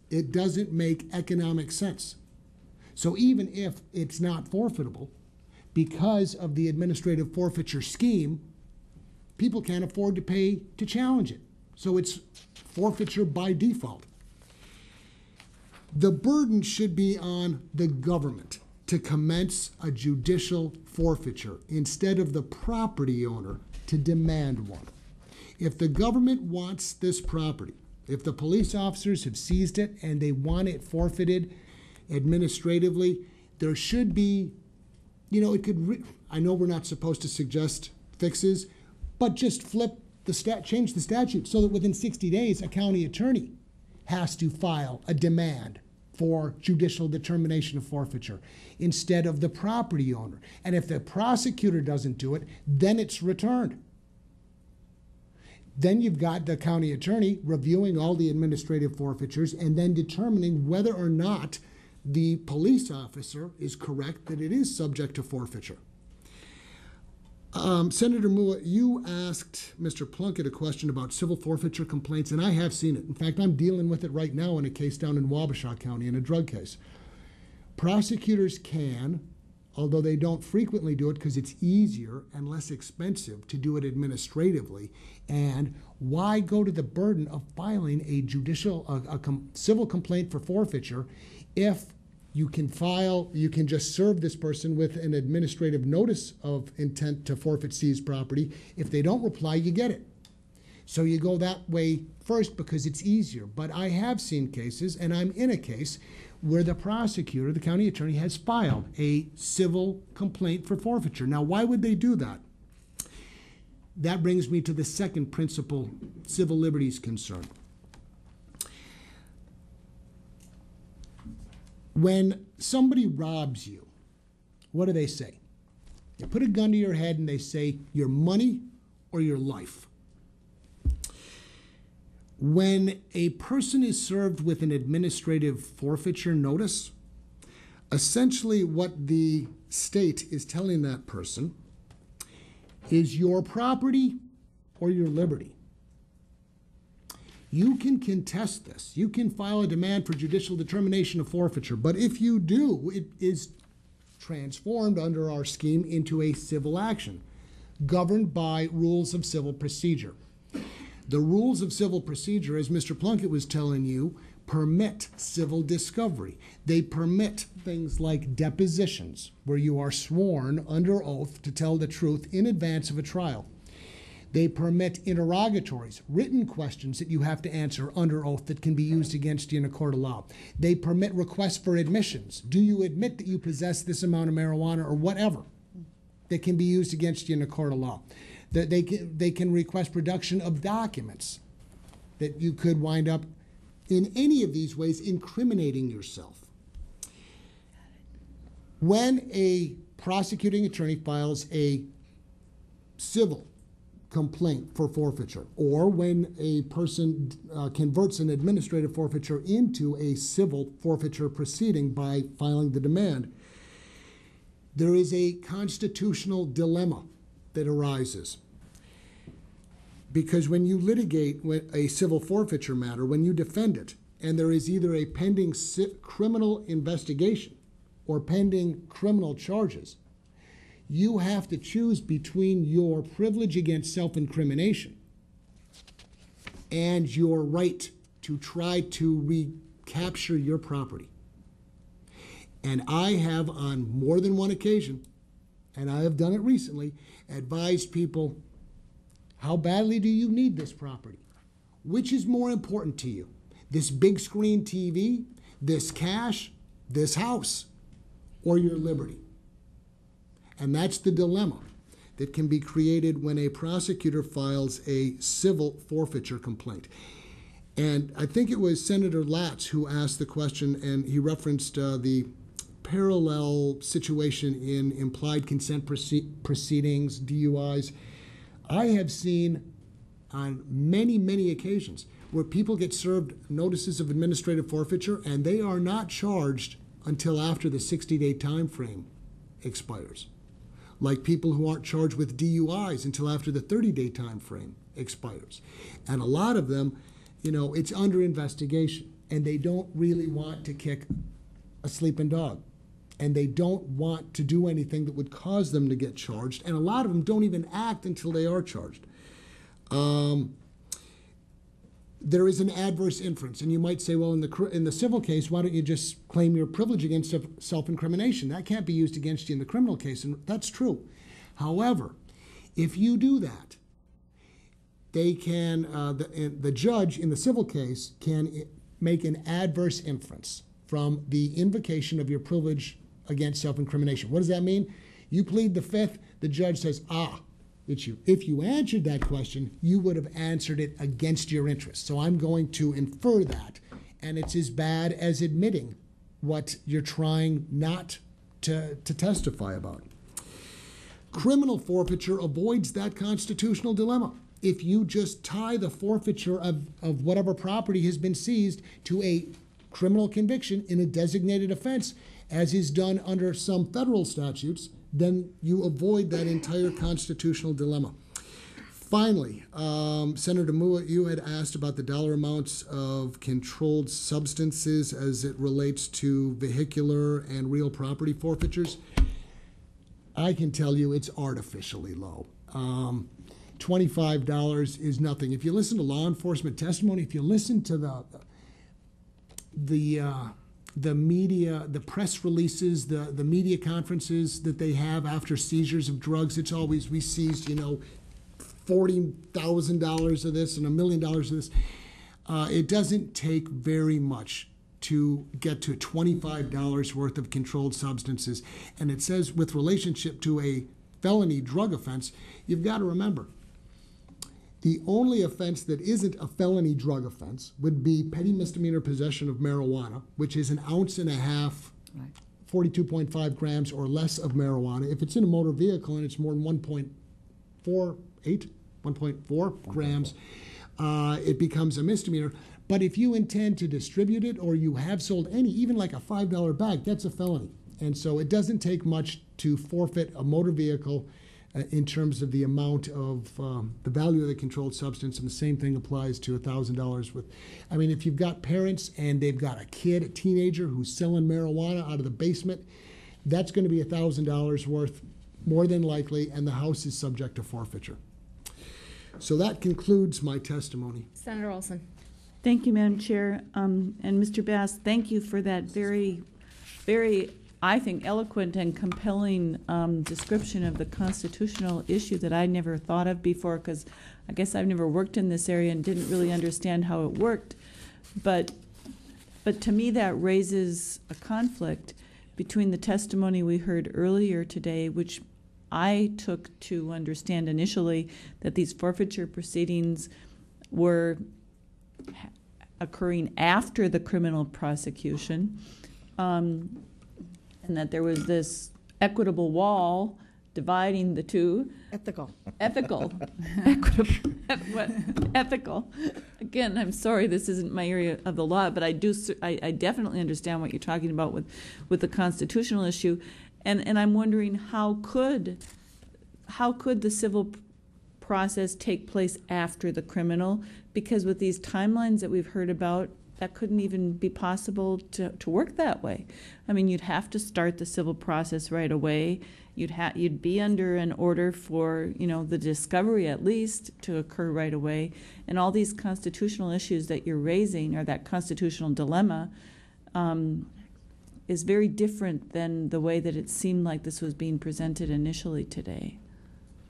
It doesn't make economic sense. So even if it's not forfeitable, because of the administrative forfeiture scheme, people can't afford to pay to challenge it. So it's forfeiture by default. The burden should be on the government to commence a judicial forfeiture instead of the property owner to demand one. If the government wants this property, if the police officers have seized it and they want it forfeited administratively, there should be, it could, I know we're not supposed to suggest fixes, but just change the statute so that within 60 days, a county attorney has to file a demand for judicial determination of forfeiture instead of the property owner. And if the prosecutor doesn't do it, then it's returned. Then you've got the county attorney reviewing all the administrative forfeitures and then determining whether or not the police officer is correct that it is subject to forfeiture. Senator Mua, you asked Mr. Plunkett a question about civil forfeiture complaints, and I have seen it. In fact, I'm dealing with it right now in a case down in Wabasha County in a drug case. Prosecutors can, although they don't frequently do it because it's easier and less expensive to do it administratively, and why go to the burden of filing a civil complaint for forfeiture if you can just serve this person with an administrative notice of intent to forfeit seized property. If they don't reply, you get it. So you go that way first because it's easier. But I have seen cases, and I'm in a case, where the prosecutor, the county attorney, has filed a civil complaint for forfeiture. Now, why would they do that? That brings me to the second principal civil liberties concern. When somebody robs you, what do they say? They put a gun to your head and they say, your money or your life. When a person is served with an administrative forfeiture notice, essentially what the state is telling that person is your property or your liberty. You can contest this. You can file a demand for judicial determination of forfeiture. But if you do, it is transformed under our scheme into a civil action governed by rules of civil procedure. The rules of civil procedure, as Mr. Plunkett was telling you, permit civil discovery. They permit things like depositions, where you are sworn under oath to tell the truth in advance of a trial. They permit interrogatories, written questions that you have to answer under oath that can be used against you in a court of law. They permit requests for admissions. Do you admit that you possess this amount of marijuana or whatever that can be used against you in a court of law? That they can request production of documents that you could wind up in any of these ways incriminating yourself. When a prosecuting attorney files a civil complaint for forfeiture, or when a person converts an administrative forfeiture into a civil forfeiture proceeding by filing the demand, there is a constitutional dilemma that arises. Because when you litigate a civil forfeiture matter, when you defend it, and there is either a pending criminal investigation or pending criminal charges, you have to choose between your privilege against self-incrimination and your right to try to recapture your property. And I have on more than one occasion, and I have done it recently, advised people, how badly do you need this property? Which is more important to you? This big screen TV, this cash, this house, or your liberty? And that's the dilemma that can be created when a prosecutor files a civil forfeiture complaint. And I think it was Senator Latz who asked the question, and he referenced the parallel situation in implied consent proceedings, DUIs. I have seen on many, many occasions where people get served notices of administrative forfeiture and they are not charged until after the 60-day time frame expires. Like people who aren't charged with DUIs until after the 30-day time frame expires. And a lot of them, it's under investigation. and they don't really want to kick a sleeping dog. And they don't want to do anything that would cause them to get charged. And a lot of them don't even act until they are charged. There is an adverse inference. And you might say, well, in the civil case, why don't you just claim your privilege against self-incrimination? That can't be used against you in the criminal case. And that's true. However, if you do that, they can, the judge in the civil case can make an adverse inference from the invocation of your privilege against self-incrimination. What does that mean? You plead the fifth, the judge says, it's you. If you answered that question, you would have answered it against your interest. So I'm going to infer that, and it's as bad as admitting what you're trying not to testify about. Criminal forfeiture avoids that constitutional dilemma. If you just tie the forfeiture of whatever property has been seized to a criminal conviction in a designated offense, as is done under some federal statutes, then you avoid that entire constitutional dilemma. Finally, Senator Mua, you had asked about the dollar amounts of controlled substances as it relates to vehicular and real property forfeitures. I can tell you it's artificially low. $25 is nothing. If you listen to law enforcement testimony, if you listen to the media, the press releases, the media conferences that they have after seizures of drugs, it's always, we seized, $40,000 of this and $1 million of this. It doesn't take very much to get to $25 worth of controlled substances. And it says with relationship to a felony drug offense, you've got to remember, the only offense that isn't a felony drug offense would be petty misdemeanor possession of marijuana, which is 1.5 ounces, right, 42.5 grams or less of marijuana. If it's in a motor vehicle and it's more than 1.4 grams, it becomes a misdemeanor. But if you intend to distribute it or you have sold any, even like a $5 bag, that's a felony. And so it doesn't take much to forfeit a motor vehicle in terms of the amount of the value of the controlled substance, and the same thing applies to $1,000 with. I mean, if you've got parents and they've got a kid, a teenager who's selling marijuana out of the basement, that's going to be $1,000 worth more than likely, and the house is subject to forfeiture. So that concludes my testimony. Senator Olson. Thank you, Madam Chair. And Mr. Bass, thank you for that very, very, I think, eloquent and compelling description of the constitutional issue that I never thought of before, because I guess I've never worked in this area and didn't really understand how it worked. But to me, that raises a conflict between the testimony we heard earlier today, which I took to understand initially that these forfeiture proceedings were occurring after the criminal prosecution, and that there was this equitable wall dividing the two. Ethical. Equitable. Ethical. Again, I'm sorry, this isn't my area of the law, but I definitely understand what you're talking about with the constitutional issue, and I'm wondering how could the civil process take place after the criminal? Because with these timelines that we've heard about, that couldn't even be possible to work that way. I mean, you'd have to start the civil process right away. You'd be under an order for, the discovery at least to occur right away. And all these constitutional issues that you're raising, or that constitutional dilemma, is very different than the way that it seemed like this was being presented initially today.